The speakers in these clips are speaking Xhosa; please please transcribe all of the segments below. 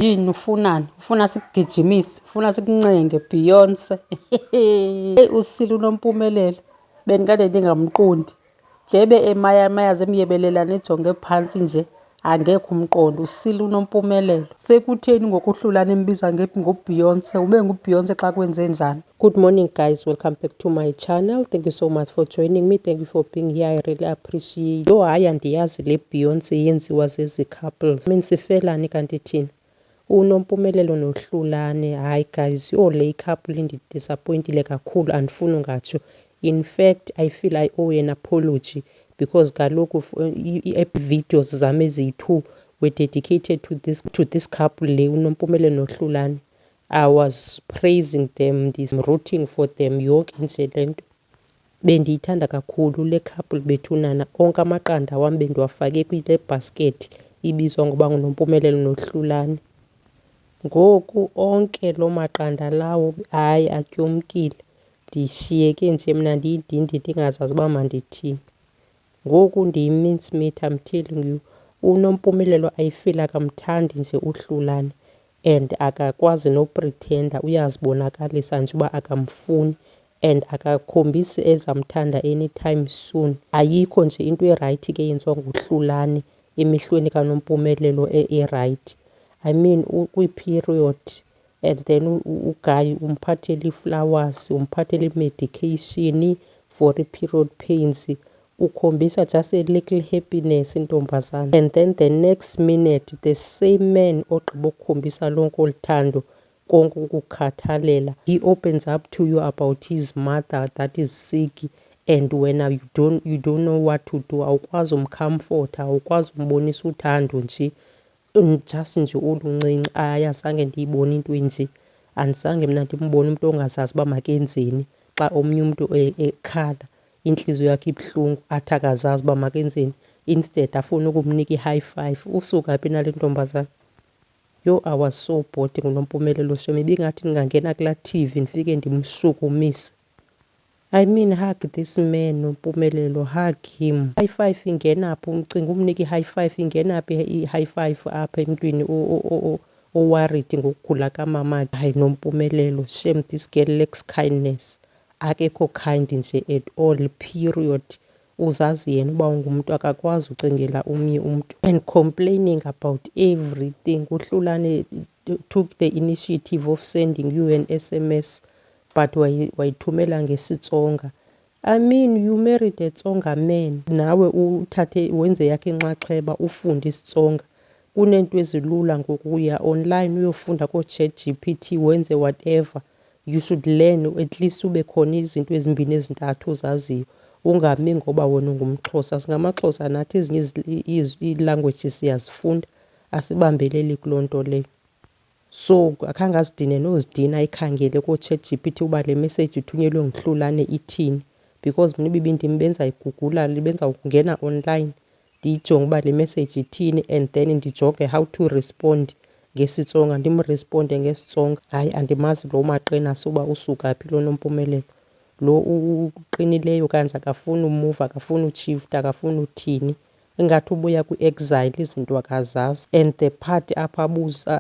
Yini ufunani? Ufuna sikugijimise? Ufuna sikuncenge Beyonce? Hey, uSilo uNompumelelo, bengikade ndingamqondi. Njebe emayaze emyebelela nejonge phansi nje, angekho umqondo. uSilo uNompumelelo, sekutheni ngokuhlulana embiza ngoBeyonce? Ube nguBeyonce xa kwenze njani? Good morning, guys. Welcome back to my channel. Thank you so much for joining me. Thank you for being here. I really appreciate. Yo, hayi andiyazi le Beyonce yenziwa zezi couples. Sifelani kanti thina? uNompumelelo noHlulane, hayi guys, le couple indidisappointile kakhulu, andifuni ungatsho. In fact, I feel I owe an apology because kaloku videos zami eziyi-2 were dedicated to this couple le, uNompumelelo noHlulane. I was praising them, rooting for them, yonke nje le nto. Bendiyithanda kakhulu le couple bethunana. Onke amaqanda wam bendiwafake kwile basket ibizwa ngoba nguNompumelelo noHlulane. Ngoku onke loo maqanda lawo hayi atyumkile, ndishiyeke nje mna ndiyidindi ndingazazi uba mandithini. Ngoku ndiyi-mincemeat, I'm telling you. uNompumelelo I feel akamthandi nje uHlulane and akakwazi nopritenda, uyazibonakalisa nje uba akamfuni and akakhombisi ezamthanda anytime soon. Ayikho nje into erayithi ke yenziwa nguHlulane emehlweni kaNompumelelo erayithi. I mean kwi-period and then uGuy umphathele ii-flowers, umphathele i-medication for i-period pains, ukhombisa just a little happiness intombazana. And then the next minute the same man ogqiba ukukhombisa lonke olu thando, konke ukukhathalela, he opens up to you about his mother that is sick and wena you don't know what to do. Awukwazi umcomforta, awukwazi umbonisa uthando nje, just nje oluncinci. Azange ndiyibone into enje, andizange mna ndimbone umntu ongazazi uba makenzeni xa omnye umntu ekhala intliziyo yakhe ibuhlungu athi akazazi uba makenzeni, instead afune ukumnika i-high five. Usuka phi nale ntombazana? Yo, I was so bored nguNompumelelo shem, ibingathi ndingangena kulaa TV ndifike ndimshukumise. I mean, hug this man Nompumelelo, hug him. High five ingena phi? Umcinga umnika i-high five ingena phi i-high five apha emntwini owaridi ngokugula kamamakhe? Hayi Nompumelelo, shame, this girl lacks kindness. Akekho kind nje at all, period. Uzazi yena uba ungumntu, akakwazi ucingela omnye umntu and complaining about everything. uHlulane took the initiative of sending you an SMS but wayithumela ngesiTsonga. I mean, you married a Tsonga man, nawe uthathe wenze yakhe inxaxheba ufunde isiTsonga. Kuneento ezilula ngokuya online uyofunda kooChatGPT wenze whatever. You should learn, at least ube khona izinto ezimbini ezintathu ozaziyo, ungami ngoba wena ungumXhosa. SingamaXhosa nathi ezinye ii-languages siyazifunda, asibambeleli kuloo nto leyo. So akhange azidine nozidina ayikhangele kooChatGPT uba le message ithunyelwe nguHlulane ithini, because mna ibibindim benza igugula, libenza ukungena online ndiyijonge uba le message ithini and then ndijonge how to respond ngesiTsonga, ndimresponde ngesiTsonga. Hayi andimazi lo maqina suba usuka phi lo Nompumelelo. Lo uqinileyo kanje akafuni umuva, akafuni utshifta, akafuni uthini, ingathi ubuya kwi-exile, izinto akazazi. And the part apha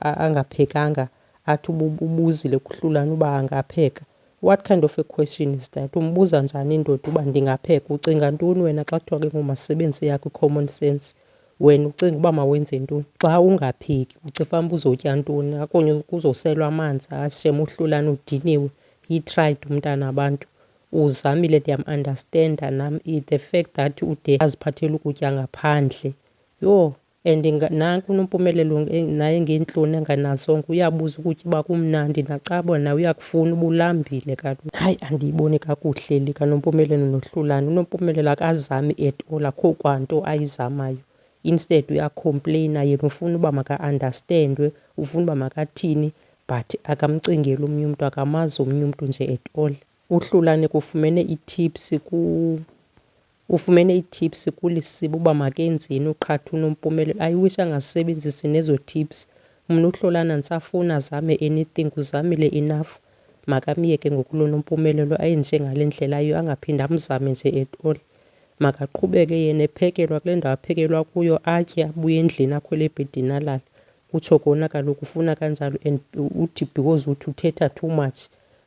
angaphekanga, athi ubuzile kuHlulane uba angapheka. What kind of a question is that? Umbuza njani indoda uba ndingapheka? Ucinga ntoni wena xa kuthiwa ke ngoku masisebenzise yakho i-common sense? Wena ucinga uba mawenze ntoni xa ungapheki? Ucifa uba uzotya ntoni? Akonye kuzoselwa amanzi? Shem, uHlulane udiniwe, he tried umntana abantu, uzamile, ndiyam-understanda nam the fact that ude aziphathele ukutya ngaphandle. Yho, and nanku uNompumelelo naye ngeentloni enganazonke uyabuza ukutya uba kumnandi, nacaba nawe uyakufuna uba ulambile kaloku. Hayi andiyiboni kakuhle le kaNompumelelo noHlulane. uNompumelelo akazami at all, akho kwanto ayizamayo. Instead uyakhomplayina yena, ufuna uba maka-andastendwe, ufuna uba makathini, but akamcingeli omnye umntu, akamazi omnye umntu nje at all. uHlulane ufumene ii-tips kuLisiba uba makenzeni uqhatha uNompumelelo. I wish angasebenzisi nezo tips. Mna uHlulane andisafuni azame anything, uzamile enough. Makamyeke ngoku lo Nompumelelo ayenje ngale ndlela yiyo, angaphinde amzame nje at all. Makaqhubeke yena ephekelwa kule ndawo aphekelwa kuyo, atye, abuye endlini akhwele ebhedini alale. utsho kona kaloku ufuna kanjalo and uthi because uthi uthetha too much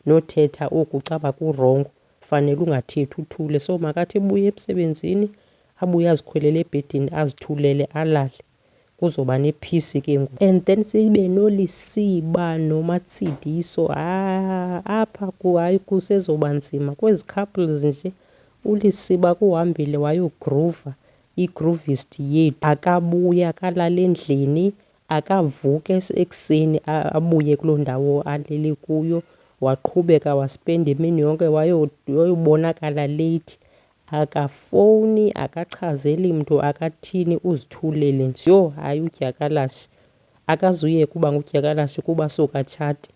nothetha oku caba kurongo fanele ungathethi uthule. So makathi ebuye emsebenzini abuye azikhwelele ebhedini azithulele alale kuzoba nephisi ke ngoku. And then sibe noLisiba noMatsidiso. Apha hayi kusezoba nzima kwezi couples nje. uLisiba kuhambile wayogrova igroovist yethu, akabuya akalala endlini, akavuke ekuseni abuye kuloo ndawo alele kuyo, waqhubeka waspenda imini yonke wayobonakala late, akafowuni, akachazeli mntu, akathini, uzithulele nje. Yho hayi udyakalashe akazuyeka uba ngudyakalashe kuba sokatshati,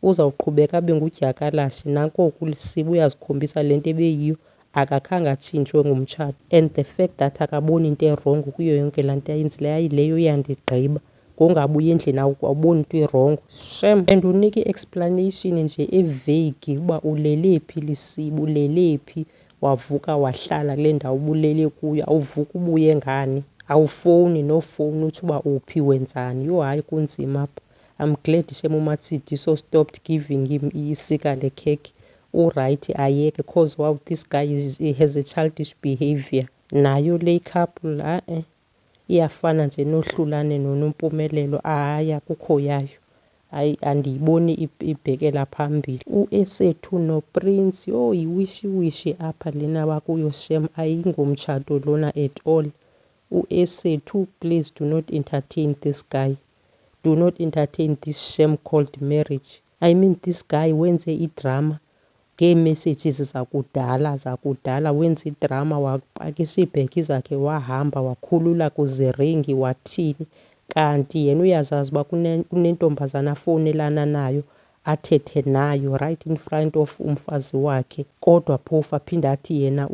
uzawuqhubeka abe ngudyakalashe. Nankoku uLisiba uyazikhombisa le nto ebeyiyo, akakhange atshintshwe ngumtshato. And the fact that akaboni into erongo kuyo yonke laa nto ayenzileyo, ayileyo iyandigqiba. Ngongabuya endlini awuboni into irongo, shem. And unika i-explanation nje eveyigi uba ulele phi Lisiba, ulele phi, wavuka wahlala kule ndawo ubulele kuyo, awuvuka ubuye ngani, awufowuni nofowuni uthi uba uphi wenzani. Yho hayi kunzima apha. I'm glad shem uMatsidiso stopped giving him isika lekhekhe. Urayithi ayeke cause wow, this guy has a childish behavior. Nayo le couple iyafana nje noHlulane noNompumelelo. Hayi akukho yayo, hayi andiyiboni ibhekela phambili. uEsethu noPrince, yho yiwishiwishi apha lena bakuyo shem, ayingomtshato lona at all. uEsethu, please do not entertain this guy, do not entertain this shame called marriage. I mean this guy wenze idrama ngee-messages zakudala, wenza idrama, wapakisha iibhegi zakhe wahamba wakhulula kuziringi wathini. Kanti yena uyazazi uba kunentombazana afowunelana nayo athethe nayo right in front of umfazi wakhe, kodwa phofu aphinde athi yena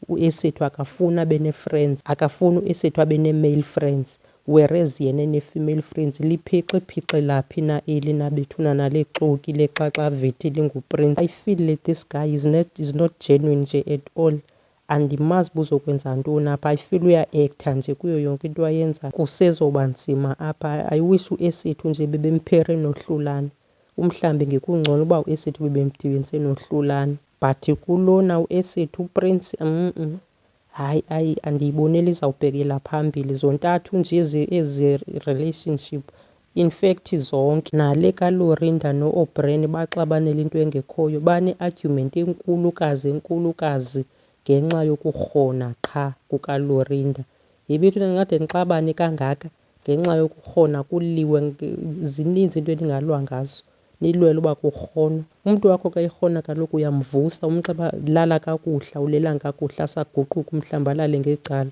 uEsethu akafuni abe nee-friends, akafuni uEsethu abe nee-male friends, whereas yena nee-female friends. Liphixiphixe laphi na eli nabethuna nale xoki lexaxavethi linguPrince. I feel like this guy is not genuine nje at all. Andimazi buzokwenza ntoni apha. I feel uya-acta nje kuyo yonke into ayenzayo. Kusezoba nzima apha. I wish uEsethu nje bebemphere noHlulane. Umhlambi ngekungcono uba uEsethu bebemdibanise noHlulane, but kulona uEsethu uPrince hayi andiyiboneli izawubhekela phambili. Zontathu nje ezi relationship, in fact zonke, nale kaLorinda noO'Brien baxabanela into engekhoyo. Bane-argument enkulukazi ngenxa yokurhona qha kukaLorinda. Yebethuna ndingade ndixabane kangaka ngenxa yokurhona kuliwe. Zininzi into endingalwa ngazo, nilwela uba kurhonwa. Umntu wakho xa erhona kaloku uyamvusa, umceba lala kakuhle, awulelanga kakuhle, asaguquka umhlawumbi alale ngecala,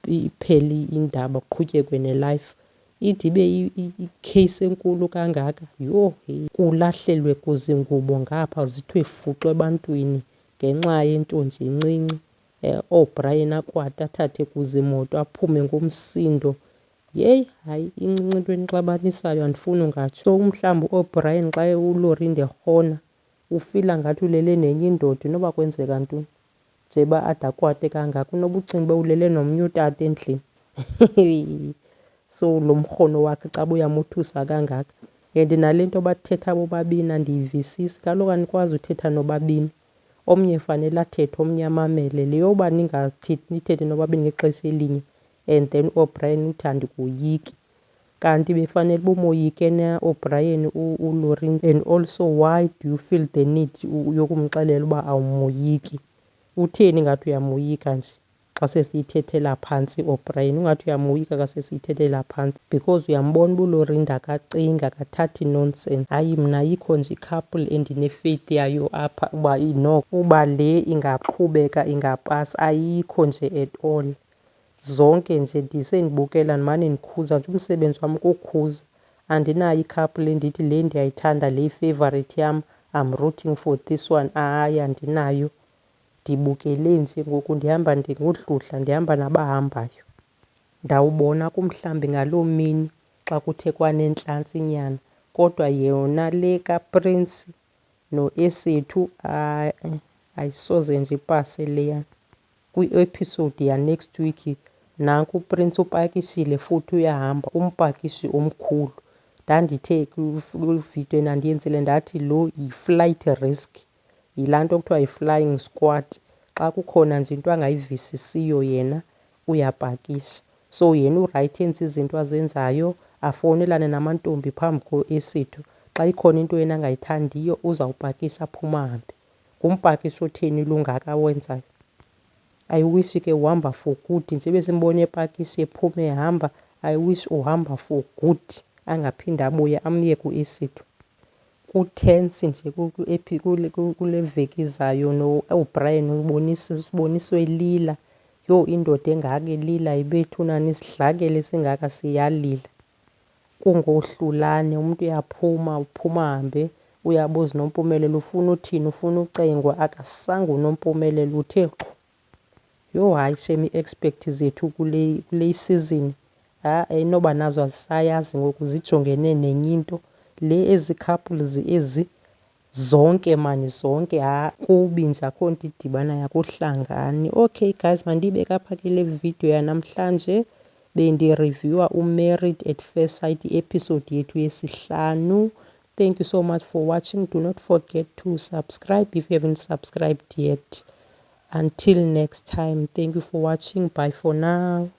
iphele indaba kuqhutyekwe nelife. Ide ibe ikheyisi enkulu kangaka, yho kulahlelwe kuzingubo ngapha zithwe fuxu ebantwini ngenxa yento nje encinci. OoBrien akwate athathe kuzimoto aphume ngomsindo. Yeyi hayi incinci into enixabanisayo, andifuni ungatsho. So umhlawumbi uO'Brien xa uLorinda erhona ufila ngathi ulele nenye indoda, inoba kwenzeka ntoni njeba ade akwate kangaka. Unoba ucinga uba ulele nomnye utata endlini. So lo mrhono wakhe caba uyamothusa kangaka. And nale nto bathetha bobabini andiyivisisi, kaloku anikwazi uthetha nobabini. Omnye fanele athethe omnye amamele. Le yoba nithethe nobabini ngexesha elinye and then uO'Brien uthi andikoyiki, kanti befanele bumoyike na-O'Brien uLorinda. And also why do you feel the need yokumxelela uba awumoyiki? Utheni ngathi uyamoyika nje xa sesiyithethela phantsi iO'Brien? Ungathi uyamoyika xa sesiyithethela phantsi because uyambona uba uLorinda akacingi, akathathi nonsense. Hayi mna ayikho nje i-couple endine-faith yayo apha uba inoko uba le ingaqhubeka ingapasa, ayikho nje at all. Zonke nje ndisendibukela ndimane ndikhuza nje, umsebenzi wam kukhuza. Andinayo i-couple endithi le ndiyayithanda, le yi-favourite yam, I'm rooting for this one. Hayi andinayo, ndibukele nje ngoku ndihamba ndingodludla, ndihamba nabahambayo. Ndawubona kumhlambi ngaloo mini xa kuthe kwanentlantsinyana, kodwa yona le kaPrince noEsethu ayisoze nje ipase leya. Kwi-episode ya-next week nanku uPrince upakishile futhi uyahamba, umpakishi omkhulu. Ndandithe kwividiyo endandiyenzile ndathi lo yi-flight risk, yilaa nto kuthiwa yi-flying squad. Xa kukhona nje into angayivisisiyo yena uyapakisha. So yena urayithi enze izinto azenzayo, afowunelane namantombi phambi esithu. Xa ikhona into yena angayithandiyo uzawupakisha aphume ahambe. Ngumpakishi otheni lo ungaka awenzayo? I wish ke uhamba for good. Nje besimbona epakisha ephuma ehamba, I wish uhamba for good, angaphinde abuye amyeke esithu. Kutense nje kule veki izayo uBrian uboniswe elila. Yho, indoda engaka elila ibethunani isidlakele singaka siyalila. Kungohlulane, umntu uyaphuma uphuma ahambe, uyabuza uNompumelelo ufuna uthini, ufuna ucengwa, akasange uNompumelelo uthe xhu. Yho, hayi shem ii-expect zethu kule season inoba nazo azisayazi ngoku zijongene nenye into le, ezi couples ezi zonke mani zonke kubi nje, akho nto idibanayo, akuhlangani. Okay guys, mandiyibeke apha ke le video yanamhlanje. Bendireviewa uMarried at First Sight, i-episode yethu yesi-5. Thank you so much for watching. Do not forget to subscribe if you haven't subscribed yet. Until next time, thank you for watching. Bye for now.